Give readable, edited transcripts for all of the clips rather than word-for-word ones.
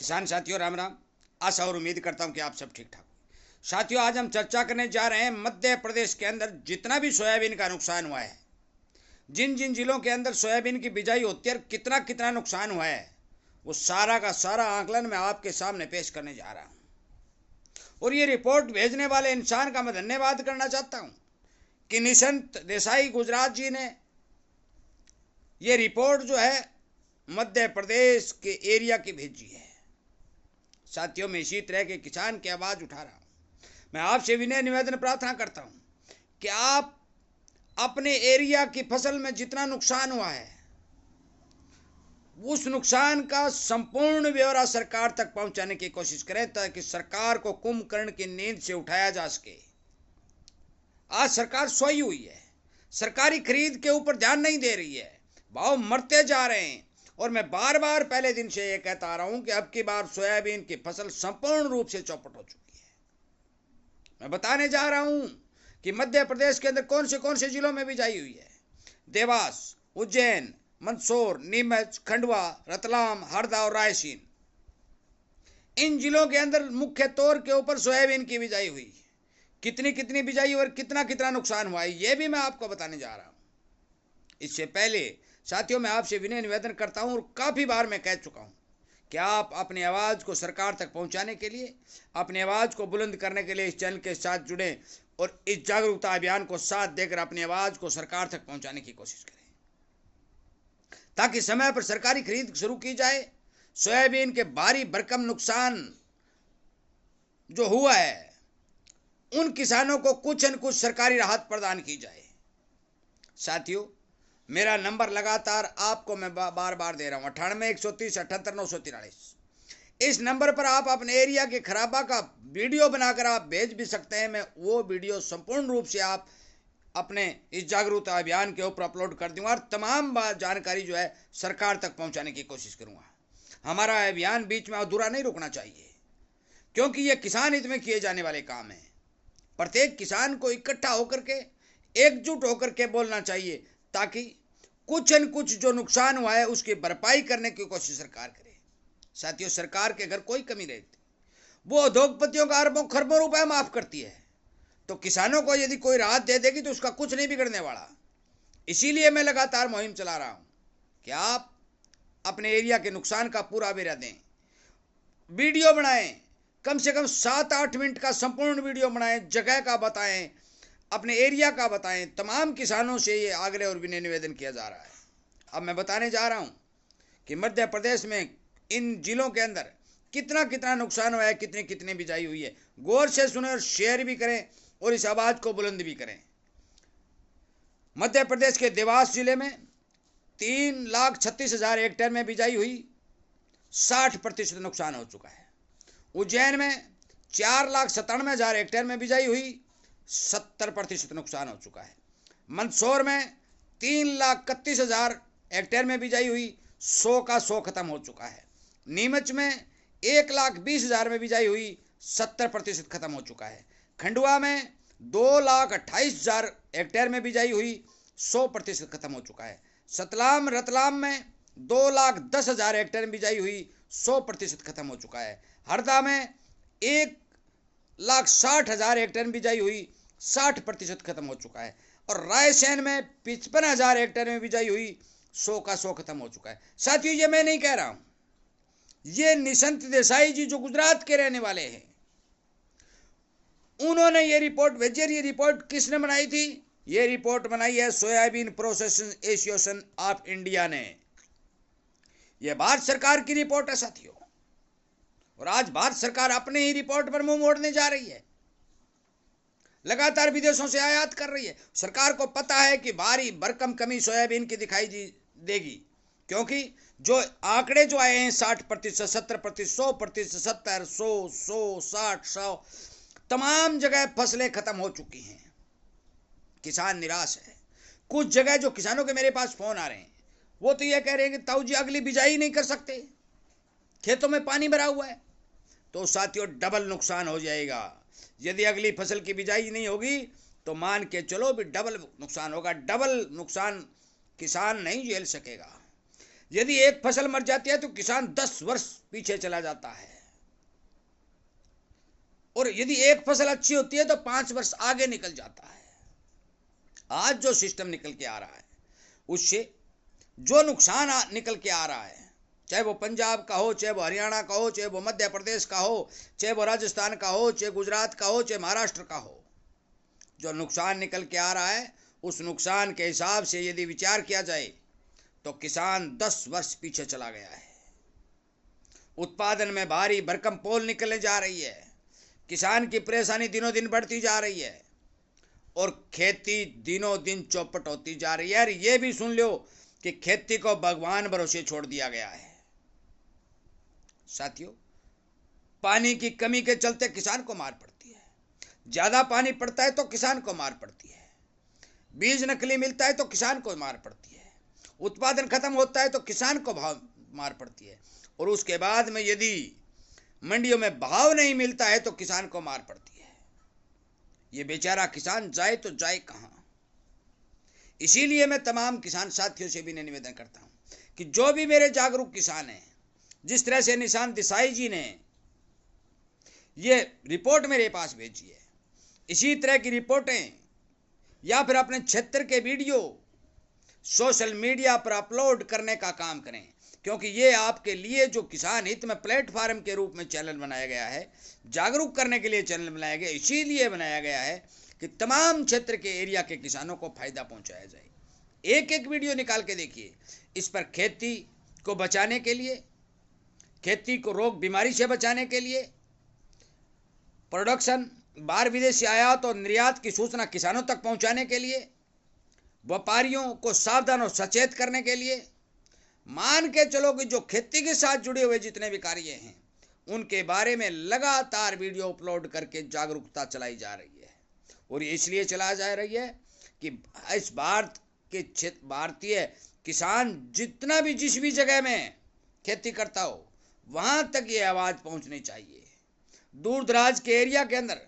किसान साथियों राम राम। आशा और उम्मीद करता हूं कि आप सब ठीक ठाक हो। साथियों, आज हम चर्चा करने जा रहे हैं मध्य प्रदेश के अंदर जितना भी सोयाबीन का नुकसान हुआ है, जिन जिन जिलों के अंदर सोयाबीन की बिजाई होती है, कितना कितना नुकसान हुआ है, वो सारा का सारा आंकलन मैं आपके सामने पेश करने जा रहा हूं। और ये रिपोर्ट भेजने वाले इंसान का मैं धन्यवाद करना चाहता हूं कि निशंत देसाई गुजरात जी ने ये रिपोर्ट जो है मध्य प्रदेश के एरिया की भेजी है। साथियों, मैं इसी तरह के किसान की आवाज़ उठा रहा हूँ। मैं आपसे विनय निवेदन प्रार्थना करता हूँ कि आप अपने एरिया की फसल में जितना नुकसान हुआ है, उस नुकसान का संपूर्ण ब्यौरा सरकार तक पहुंचाने की कोशिश करें, ताकि सरकार को कुंभकर्ण की नींद से उठाया जा सके। आज सरकार सोई हुई है, सरकारी खरीद के ऊपर ध्यान नहीं दे रही है, भाव मरते जा रहे हैं। और मैं बार बार पहले दिन से ये कहता आ रहा हूं कि अब की बार सोयाबीन की फसल संपूर्ण रूप से चौपट हो चुकी है। मैं बताने जा रहा हूं कि मध्य प्रदेश के अंदर कौन से जिलों में बिजाई हुई है। देवास, उज्जैन, मंदसौर, नीमच, खंडवा, रतलाम, हरदा और रायसेन, इन जिलों के अंदर मुख्य तौर के ऊपर सोयाबीन की बिजाई हुई। कितनी कितनी बिजाई और कितना कितना नुकसान हुआ है, यह भी मैं आपको बताने जा रहा हूं। इससे पहले साथियों, मैं आपसे विनय निवेदन करता हूं, और काफ़ी बार मैं कह चुका हूं कि आप अपनी आवाज़ को सरकार तक पहुंचाने के लिए, अपनी आवाज़ को बुलंद करने के लिए इस चैनल के साथ जुड़ें और इस जागरूकता अभियान को साथ देकर अपनी आवाज़ को सरकार तक पहुंचाने की कोशिश करें, ताकि समय पर सरकारी खरीद शुरू की जाए। सोयाबीन के भारी भरकम नुकसान जो हुआ है, उन किसानों को कुछ न कुछ सरकारी राहत प्रदान की जाए। साथियों, मेरा नंबर लगातार आपको मैं बार बार दे रहा हूँ, 98 130 78 943। इस नंबर पर आप अपने एरिया के खराबा का वीडियो बनाकर आप भेज भी सकते हैं। मैं वो वीडियो संपूर्ण रूप से आप अपने इस जागरूकता अभियान के ऊपर अपलोड कर दूंगा, और तमाम जानकारी जो है सरकार तक पहुंचाने की कोशिश करूंगा। हमारा अभियान बीच में अधूरा नहीं रुकना चाहिए, क्योंकि ये किसान हित में किए जाने वाले काम हैं। प्रत्येक किसान को इकट्ठा होकर के, एकजुट होकर के बोलना चाहिए, ताकि कुछ न कुछ जो नुकसान हुआ है उसकी भरपाई करने की कोशिश सरकार करे। साथियों, सरकार के घर कोई कमी नहीं रहती, वो उद्योगपतियों का अरबों खरबों रुपए माफ करती है, तो किसानों को यदि कोई राहत दे देगी तो उसका कुछ नहीं बिगड़ने वाला। इसीलिए मैं लगातार मुहिम चला रहा हूं कि आप अपने एरिया के नुकसान का पूरा ब्यौरा दें, वीडियो बनाएं, कम से कम 7-8 मिनट का संपूर्ण वीडियो बनाएं, जगह का बताएं, अपने एरिया का बताएं। तमाम किसानों से ये आग्रह और विनय निवेदन किया जा रहा है। अब मैं बताने जा रहा हूं कि मध्य प्रदेश में इन जिलों के अंदर कितना कितना नुकसान हुआ है, कितनी कितनी बिजाई हुई है। गौर से सुने और शेयर भी करें और इस आवाज़ को बुलंद भी करें। मध्य प्रदेश के देवास जिले में 3,36,000 हेक्टेयर में बिजाई हुई, 60% नुकसान हो चुका है। उज्जैन में 4,97,000 हेक्टेयर में बिजाई हुई, 70% नुकसान हो चुका है। मंदसौर में 3,31,000 हेक्टेयर में बिजाई हुई, 100 का 100 खत्म हो चुका है। नीमच में 1,20,000 में बिजाई हुई, 70% खत्म हो चुका है। खंडवा में 2,28,000 हेक्टेयर में बिजाई हुई, 100% खत्म हो चुका है। सतलाम रतलाम में 2,10,000 हेक्टेयर में बिजाई हुई, 100% खत्म हो चुका है। हरदा में 1,60,000 हेक्टेयर में बिजाई हुई, 60% खत्म हो चुका है। और रायसेन में 55,000 हेक्टेयर में बिजाई हुई, 100 का 100 खत्म हो चुका है। साथियों, ये मैं नहीं कह रहा हूं, ये निशंत देसाई जी जो गुजरात के रहने वाले हैं, उन्होंने ये रिपोर्ट भेजी। ये रिपोर्ट किसने बनाई थी? ये रिपोर्ट बनाई है soybean processing association of India ने। यह भारत सरकार की रिपोर्ट है साथियों, और आज भारत सरकार अपने ही रिपोर्ट पर मुंह मोड़ने जा रही है, लगातार विदेशों से आयात कर रही है। सरकार को पता है कि भारी भरकम कमी सोयाबीन की दिखाई देगी, क्योंकि जो आंकड़े जो आए हैं 60%, 70%, 100%, 70, 100, 100, 60, 100, तमाम जगह फसलें खत्म हो चुकी हैं। किसान निराश है। कुछ जगह जो किसानों के मेरे पास फोन आ रहे हैं, वो तो ये कह रहे हैं कि ताऊ जी अगली बिजाई नहीं कर सकते, खेतों में पानी भरा हुआ है। तो साथियों, डबल नुकसान हो जाएगा। यदि अगली फसल की बिजाई नहीं होगी तो मान के चलो भी डबल नुकसान होगा। डबल नुकसान किसान नहीं झेल सकेगा। यदि एक फसल मर जाती है तो किसान 10 वर्ष पीछे चला जाता है, और यदि एक फसल अच्छी होती है तो 5 वर्ष आगे निकल जाता है। आज जो सिस्टम निकल के आ रहा है उससे जो नुकसान निकल के आ रहा है, चाहे वो पंजाब का हो, चाहे वो हरियाणा का हो, चाहे वो मध्य प्रदेश का हो, चाहे वो राजस्थान का हो, चाहे गुजरात का हो, चाहे महाराष्ट्र का हो, जो नुकसान निकल के आ रहा है उस नुकसान के हिसाब से यदि विचार किया जाए तो किसान 10 वर्ष पीछे चला गया है। उत्पादन में भारी भरकम पोल निकलने जा रही है, किसान की परेशानी दिनों दिन बढ़ती जा रही है, और खेती दिनों दिन चौपट होती जा रही है। और ये भी सुन लो कि खेती को भगवान भरोसे छोड़ दिया गया है। साथियों, पानी की कमी के चलते किसान को मार पड़ती है, ज्यादा पानी पड़ता है तो किसान को मार पड़ती है, बीज नकली मिलता है तो किसान को मार पड़ती है, उत्पादन खत्म होता है तो किसान को भाव मार पड़ती है, और उसके बाद में यदि मंडियों में भाव नहीं मिलता है तो किसान को मार पड़ती है। ये बेचारा किसान जाए तो जाए कहां। इसीलिए मैं तमाम किसान साथियों से भी निवेदन करता हूं कि जो भी मेरे जागरूक किसान हैं, जिस तरह से निशांत देसाई जी ने ये रिपोर्ट मेरे पास भेजी है, इसी तरह की रिपोर्टें या फिर अपने क्षेत्र के वीडियो सोशल मीडिया पर अपलोड करने का काम करें, क्योंकि ये आपके लिए जो किसान हित में प्लेटफार्म के रूप में चैनल बनाया गया है, जागरूक करने के लिए चैनल बनाया गया, इसीलिए बनाया गया है कि तमाम क्षेत्र के एरिया के किसानों को फायदा पहुंचाया जाए। एक एक वीडियो निकाल के देखिए, इस पर खेती को बचाने के लिए, खेती को रोग बीमारी से बचाने के लिए, प्रोडक्शन, बाहर विदेशी आयात और निर्यात की सूचना किसानों तक पहुंचाने के लिए, व्यापारियों को सावधान और सचेत करने के लिए, मान के चलो कि जो खेती के साथ जुड़े हुए जितने भी कार्य हैं उनके बारे में लगातार वीडियो अपलोड करके जागरूकता चलाई जा रही है। और इसलिए चला जा रही है कि इस भारत के क्षेत्र भारतीय किसान जितना भी जिस भी जगह में खेती करता हो वहां तक ये आवाज पहुंचनी चाहिए। दूर दराज के एरिया के अंदर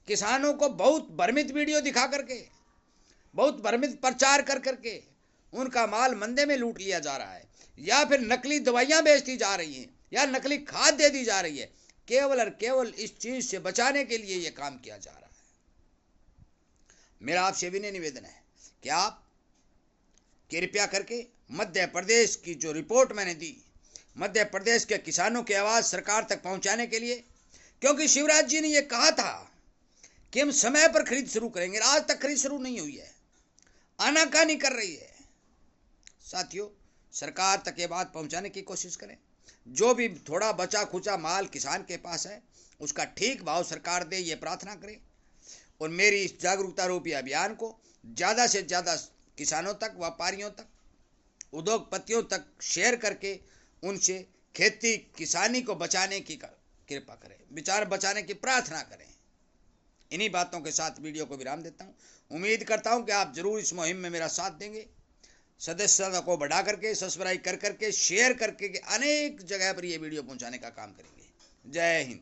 किसानों को बहुत भ्रमित वीडियो दिखा करके, बहुत भ्रमित प्रचार कर करके उनका माल मंदे में लूट लिया जा रहा है, या फिर नकली दवाइयां बेचती जा रही हैं, या नकली खाद दे दी जा रही है। केवल और केवल इस चीज से बचाने के लिए यह काम किया जा रहा है। मेरा आपसे विनय निवेदन है कि आप कृपया करके मध्य प्रदेश की जो रिपोर्ट मैंने दी, मध्य प्रदेश के किसानों की आवाज सरकार तक पहुंचाने के लिए, क्योंकि शिवराज जी ने यह कहा था कि हम समय पर खरीद शुरू करेंगे, आज तक खरीद शुरू नहीं हुई है, आनाकानी कर रही है। साथियों, सरकार तक ये बात पहुंचाने की कोशिश करें। जो भी थोड़ा बचा खुचा माल किसान के पास है उसका ठीक भाव सरकार दे, ये प्रार्थना करें। और मेरी इस जागरूकता रूपी अभियान को ज़्यादा से ज़्यादा किसानों तक, व्यापारियों तक, उद्योगपतियों तक शेयर करके उनसे खेती किसानी को बचाने की कृपा करें, विचार बचाने की प्रार्थना करें। इन्हीं बातों के साथ वीडियो को विराम देता हूँ। उम्मीद करता हूँ कि आप जरूर इस मुहिम में मेरा साथ देंगे। सदस्यता को बढ़ा करके, सब्सक्राइब कर करके, शेयर करके अनेक जगह पर ये वीडियो पहुंचाने का काम करेंगे। जय हिंद।